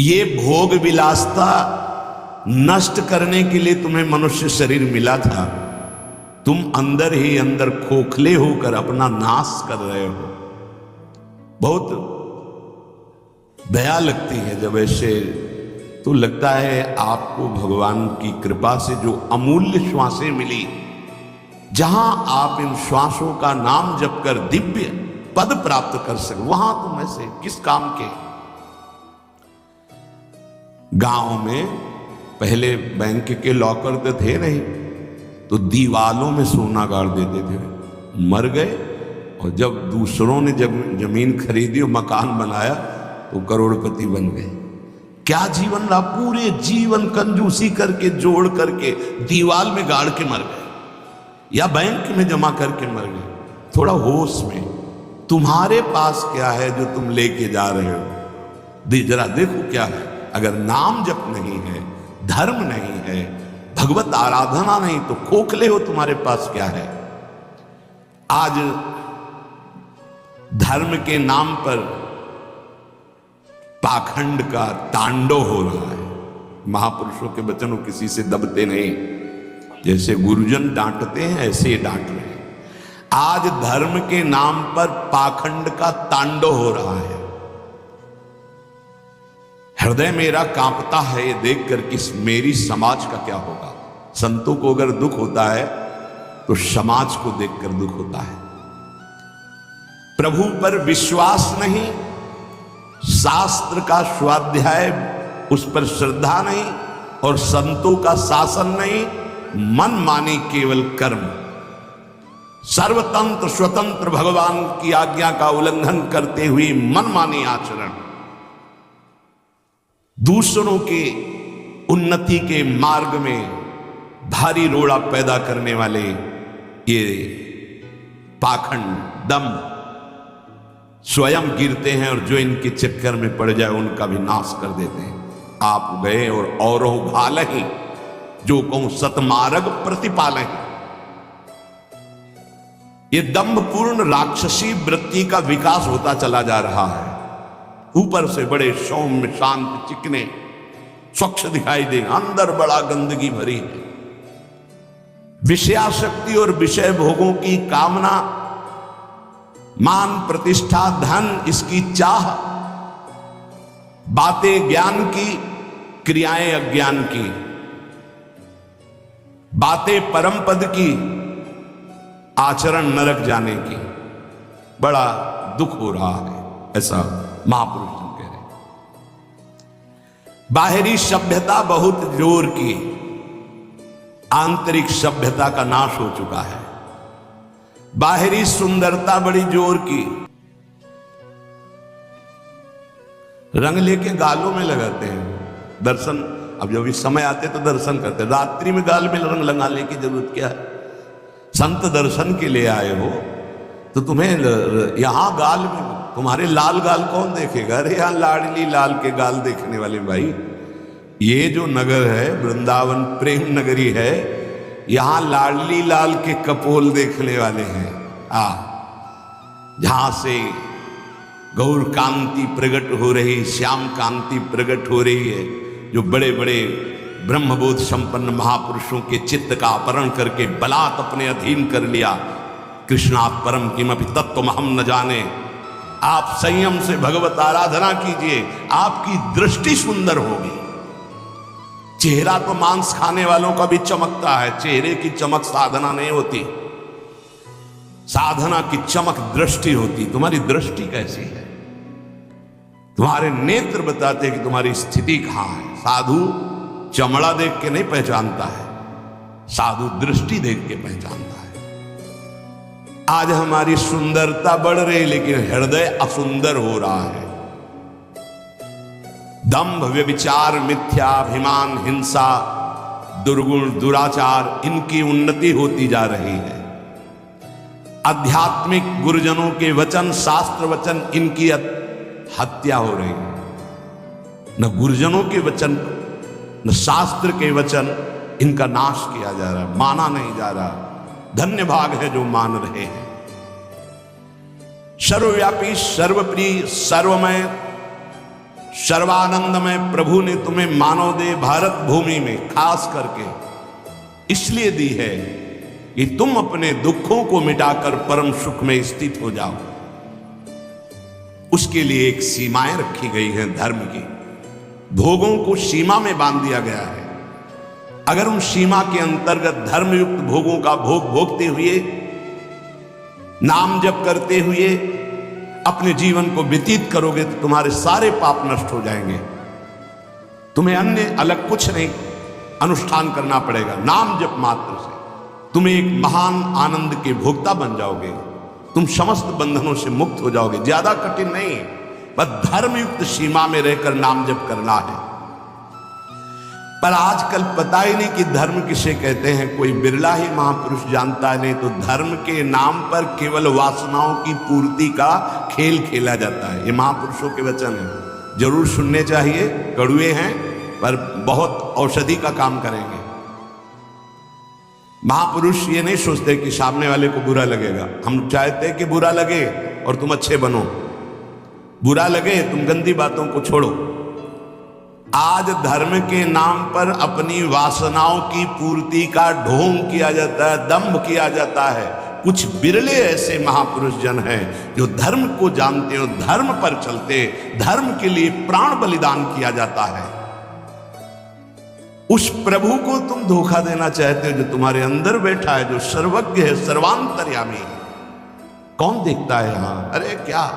ये भोग विलासता नष्ट करने के लिए तुम्हें मनुष्य शरीर मिला था। तुम अंदर ही अंदर खोखले होकर अपना नाश कर रहे हो। बहुत दया लगती है जब ऐसे, तो लगता है आपको भगवान की कृपा से जो अमूल्य श्वासें मिली, जहां आप इन श्वासों का नाम जप कर दिव्य पद प्राप्त कर सके, वहां तुम ऐसे किस काम के। गांव में पहले बैंक के लॉकर तो थे नहीं, तो दीवालों में सोना गाड़ देते थे। मर गए और जब दूसरों ने जमीन खरीदी और मकान बनाया तो करोड़पति बन गए। क्या जीवन रहा, पूरे जीवन कंजूसी करके जोड़ करके दीवाल में गाड़ के मर गए या बैंक में जमा करके मर गए। थोड़ा होश में, तुम्हारे पास क्या है जो तुम लेके जा रहे हो, जरा देखो क्या है। अगर नाम जप नहीं है, धर्म नहीं है, भगवत आराधना नहीं, तो खोखले हो। तुम्हारे पास क्या है। आज धर्म के नाम पर पाखंड का तांडव हो रहा है। महापुरुषों के वचन किसी से दबते नहीं, जैसे गुरुजन डांटते हैं ऐसे ही डांट रहे हैं। आज धर्म के नाम पर पाखंड का तांडव हो रहा है। हृदय मेरा कांपता है ये देखकर कि मेरी समाज का क्या होगा। संतों को अगर दुख होता है तो समाज को देखकर दुख होता है। प्रभु पर विश्वास नहीं, शास्त्र का स्वाध्याय उस पर श्रद्धा नहीं, और संतों का शासन नहीं, मन मानी केवल कर्म। सर्वतंत्र स्वतंत्र भगवान की आज्ञा का उल्लंघन करते हुए मन मानी आचरण, दूसरों के उन्नति के मार्ग में भारी रोड़ा पैदा करने वाले ये पाखंड दम्भ स्वयं गिरते हैं, और जो इनके चक्कर में पड़ जाए उनका भी नाश कर देते हैं। आप गए और औरों घालहि, जो कहूं सतमार्ग प्रतिपालहि। ये दंभपूर्ण राक्षसी वृत्ति का विकास होता चला जा रहा है। ऊपर से बड़े सौम्य शांत चिकने स्वच्छ दिखाई दें, अंदर बड़ा गंदगी भरी है। विषयाशक्ति और विषय भोगों की कामना, मान प्रतिष्ठा धन इसकी चाह, बातें ज्ञान की, क्रियाएं अज्ञान की, बातें परम पद की, आचरण नरक जाने की। बड़ा दुख हो रहा है, ऐसा महापुरुष कह रहे। बाहरी सभ्यता बहुत जोर की, आंतरिक सभ्यता का नाश हो चुका है। बाहरी सुंदरता बड़ी जोर की, रंग लेके गालों में लगाते हैं। दर्शन, अब जब इस समय आते तो दर्शन करते, रात्रि में गाल में रंग लगाने की जरूरत क्या है। संत दर्शन के लिए आए हो तो तुम्हें यहां गाल में, तुम्हारे लाल गाल कौन देखेगा। अरे यहां लाडली लाल के गाल देखने वाले भाई, ये जो नगर है वृंदावन प्रेम नगरी है, यहां लाडली लाल के कपोल देखने वाले हैं। जहां से गौर कांति प्रकट हो रही, श्याम कांति प्रकट हो रही है, जो बड़े बड़े ब्रह्मबोध संपन्न महापुरुषों के चित्त का अपहरण करके बलात् अपने अधीन कर लिया। कृष्णात् परम किमपि तत्त्वमहं न जाने। आप संयम से भगवत आराधना कीजिए, आपकी दृष्टि सुंदर होगी। चेहरा तो मांस खाने वालों का भी चमकता है, चेहरे की चमक साधना नहीं होती। साधना की चमक दृष्टि होती। तुम्हारी दृष्टि कैसी है, तुम्हारे नेत्र बताते हैं कि तुम्हारी स्थिति कहां है। साधु चमड़ा देख के नहीं पहचानता है, साधु दृष्टि देख के पहचानता है। आज हमारी सुंदरता बढ़ रही, लेकिन हृदय असुंदर हो रहा है। दंभ व्यभिचार मिथ्याभिमान हिंसा दुर्गुण दुराचार, इनकी उन्नति होती जा रही है। आध्यात्मिक गुरुजनों के वचन, शास्त्र वचन, इनकी हत्या हो रही है। न गुरुजनों के वचन न शास्त्र के वचन, इनका नाश किया जा रहा है, माना नहीं जा रहा। धन्य भाग है जो मान रहे हैं। सर्वव्यापी सर्वप्रिय सर्वमय सर्वानंदमय प्रभु ने तुम्हें मानव देह भारत भूमि में खास करके इसलिए दी है कि तुम अपने दुखों को मिटाकर परम सुख में स्थित हो जाओ। उसके लिए एक सीमाएं रखी गई हैं धर्म की। भोगों को सीमा में बांध दिया गया है। अगर उन सीमा के अंतर्गत धर्मयुक्त भोगों का भोग भोगते हुए, नाम जप करते हुए अपने जीवन को व्यतीत करोगे तो तुम्हारे सारे पाप नष्ट हो जाएंगे। तुम्हें अन्य अलग कुछ नहीं अनुष्ठान करना पड़ेगा। नाम जप मात्र से तुम एक महान आनंद के भोक्ता बन जाओगे। तुम समस्त बंधनों से मुक्त हो जाओगे। ज्यादा कठिन नहीं, बस धर्मयुक्त सीमा में रहकर नाम जप करना है। पर आजकल पता ही नहीं कि धर्म किसे कहते हैं। कोई बिरला ही महापुरुष जानता है। नहीं तो धर्म के नाम पर केवल वासनाओं की पूर्ति का खेल खेला जाता है। ये महापुरुषों के वचन हैं, जरूर सुनने चाहिए। कड़वे हैं पर बहुत औषधि का काम करेंगे। महापुरुष ये नहीं सोचते कि सामने वाले को बुरा लगेगा। हम चाहते हैं कि बुरा लगे और तुम अच्छे बनो, बुरा लगे तुम गंदी बातों को छोड़ो। आज धर्म के नाम पर अपनी वासनाओं की पूर्ति का ढोंग किया जाता है, दंभ किया जाता है। कुछ बिरले ऐसे महापुरुष जन हैं जो धर्म को जानते हो, धर्म पर चलते, धर्म के लिए प्राण बलिदान किया जाता है। उस प्रभु को तुम धोखा देना चाहते हो जो तुम्हारे अंदर बैठा है, जो सर्वज्ञ है, सर्वांतर्यामी है। कौन देखता है यहां? अरे क्या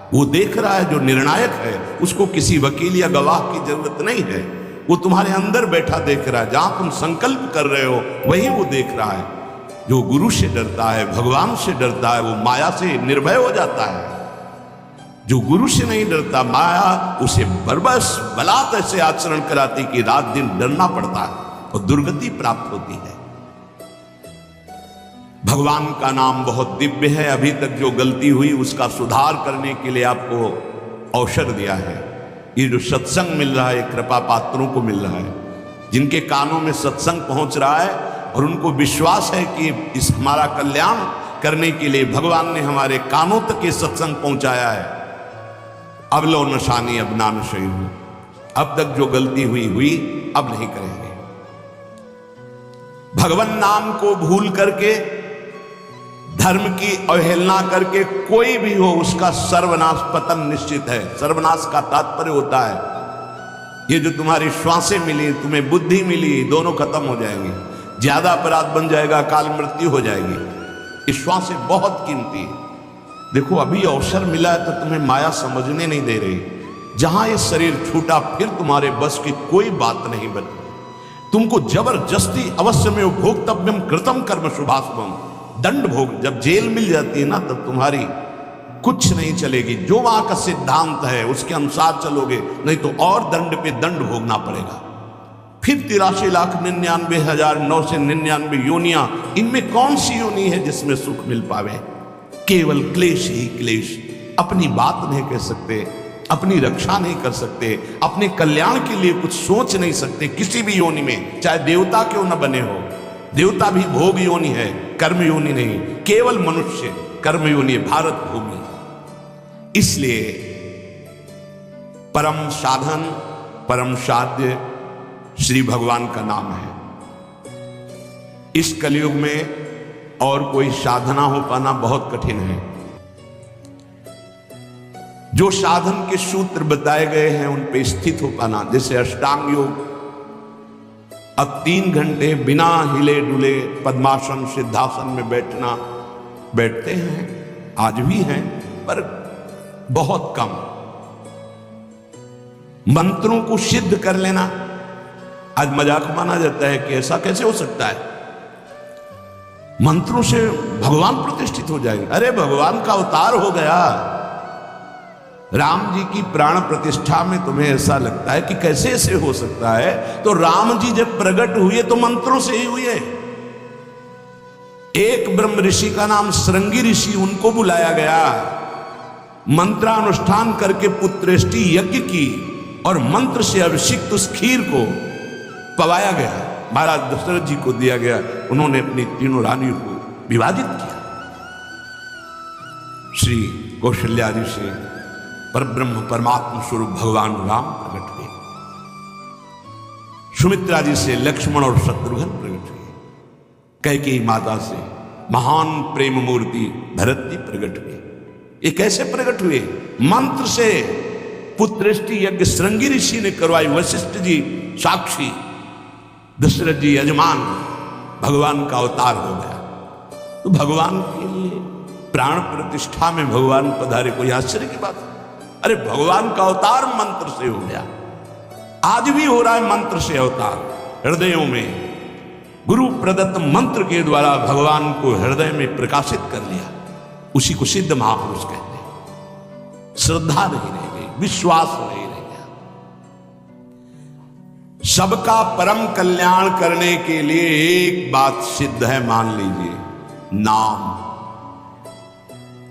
वो देख रहा है जो निर्णायक है। उसको किसी वकील या गवाह की जरूरत नहीं है। वो तुम्हारे अंदर बैठा देख रहा है। जहां तुम संकल्प कर रहे हो वही वो देख रहा है। जो गुरु से डरता है, भगवान से डरता है, वो माया से निर्भय हो जाता है। जो गुरु से नहीं डरता, माया उसे बरबस बलात् ऐसे आचरण कराती कि रात दिन डरना पड़ता है और दुर्गति प्राप्त होती है। भगवान का नाम बहुत दिव्य है। अभी तक जो गलती हुई उसका सुधार करने के लिए आपको अवसर दिया है। ये जो सत्संग मिल रहा है, कृपा पात्रों को मिल रहा है, जिनके कानों में सत्संग पहुंच रहा है और उनको विश्वास है कि इस हमारा कल्याण करने के लिए भगवान ने हमारे कानों तक ये सत्संग पहुंचाया है। अब लो नशानी अब नान शहीद हूं। अब तक जो गलती हुई अब नहीं करेंगे। भगवान नाम को भूल करके, धर्म की अवहेलना करके कोई भी हो उसका सर्वनाश, पतन निश्चित है। सर्वनाश का तात्पर्य होता है ये जो तुम्हारी श्वासें मिली, तुम्हें बुद्धि मिली, दोनों खत्म हो जाएंगे। ज्यादा अपराध बन जाएगा, काल मृत्यु हो जाएगी। ये श्वासें बहुत कीमती है। देखो अभी अवसर मिला है तो तुम्हें माया समझने नहीं दे रही। जहां ये शरीर छूटा फिर तुम्हारे बस की कोई बात नहीं बनी। तुमको जबरदस्ती अवश्य में भोक्तव्यम कृतम कर्म शुभाशुभम, दंड भोग। जब जेल मिल जाती है ना तब तुम्हारी कुछ नहीं चलेगी। जो वहां का सिद्धांत है उसके अनुसार चलोगे, नहीं तो और दंड पे दंड भोगना पड़ेगा। फिर 83,99,999 योनियां, इनमें कौन सी योनि है जिसमें सुख मिल पावे? केवल क्लेश ही क्लेश। अपनी बात नहीं कह सकते, अपनी रक्षा नहीं कर सकते, अपने कल्याण के लिए कुछ सोच नहीं सकते किसी भी योनि में, चाहे देवता क्यों न बने हो। देवता भी भोग योनि है, कर्म योनि नहीं। केवल मनुष्य कर्म योनि है, भारत भूमि। इसलिए परम साधन, परम साध्य श्री भगवान का नाम है। इस कलयुग में और कोई साधना हो पाना बहुत कठिन है। जो साधन के सूत्र बताए गए हैं उन पे स्थित हो पाना, जैसे अष्टांग योग, अब 3 घंटे बिना हिले डुले पद्मासन सिद्धासन में बैठते हैं, आज भी हैं, पर बहुत कम। मंत्रों को सिद्ध कर लेना आज मजाक माना जाता है कि ऐसा कैसे हो सकता है, मंत्रों से भगवान प्रतिष्ठित हो जाएंगे। अरे भगवान का अवतार हो गया। राम जी की प्राण प्रतिष्ठा में तुम्हें ऐसा लगता है कि कैसे ऐसे हो सकता है? तो राम जी जब प्रकट हुए तो मंत्रों से ही हुए। एक ब्रह्म ऋषि का नाम श्रृंगी ऋषि, उनको बुलाया गया, मंत्रानुष्ठान करके पुत्रेष्टि यज्ञ की और मंत्र से अभिषिक्त उस खीर को पवाया गया, महाराज दशरथ जी को दिया गया। उन्होंने अपनी तीनों रानियों को विभाजित किया। श्री कौशल्या जी से पर ब्रह्म परमात्मा स्वरूप भगवान राम प्रकट हुए। सुमित्रा जी से लक्ष्मण और शत्रुघ्न प्रकट हुए। कैकेयी माता से महान प्रेम मूर्ति भरत जी प्रकट हुए। ये कैसे प्रकट हुए? मंत्र से। पुत्रेष्टि यज्ञ श्रृंगी ऋषि ने करवाई, वशिष्ठ जी साक्षी, दशरथ जी यजमान, भगवान का अवतार हो गया। तो भगवान के लिए प्राण प्रतिष्ठा में भगवान पधारे, कोई आश्चर्य की बात? अरे भगवान का अवतार मंत्र से हो गया। आज भी हो रहा है मंत्र से अवतार। हृदयों में गुरु प्रदत्त मंत्र के द्वारा भगवान को हृदय में प्रकाशित कर लिया। उसी को सिद्ध महापुरुष कहते हैं। श्रद्धा नहीं रह गई, विश्वास नहीं रह गया। सबका परम कल्याण करने के लिए एक बात सिद्ध है, मान लीजिए, नाम।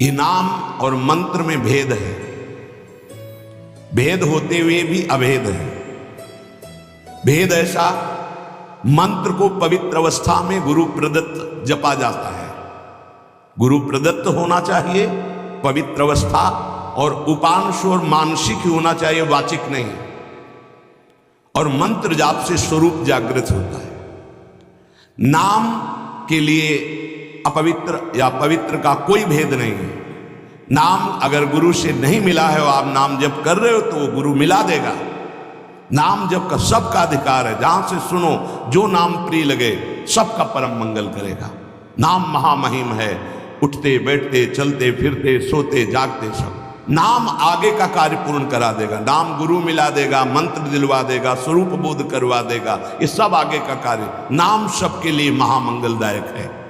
ये नाम और मंत्र में भेद है। भेद होते हुए भी अभेद है। भेद ऐसा, मंत्र को पवित्र अवस्था में गुरु प्रदत्त जपा जाता है। गुरु प्रदत्त होना चाहिए, पवित्र अवस्था, और उपांश और मानसिक ही होना चाहिए, वाचिक नहीं। और मंत्र जाप से स्वरूप जागृत होता है। नाम के लिए अपवित्र या पवित्र का कोई भेद नहीं है। नाम अगर गुरु से नहीं मिला है और आप नाम जप कर रहे हो तो वो गुरु मिला देगा। नाम जप का सबका अधिकार है। जहां से सुनो, जो नाम प्रिय लगे, सबका परम मंगल करेगा। नाम महामहिम है। उठते बैठते चलते फिरते सोते जागते सब नाम आगे का कार्य पूर्ण करा देगा। नाम गुरु मिला देगा, मंत्र दिलवा देगा, स्वरूप बोध करवा देगा, ये सब आगे का कार्य। नाम सबके लिए महामंगलदायक है।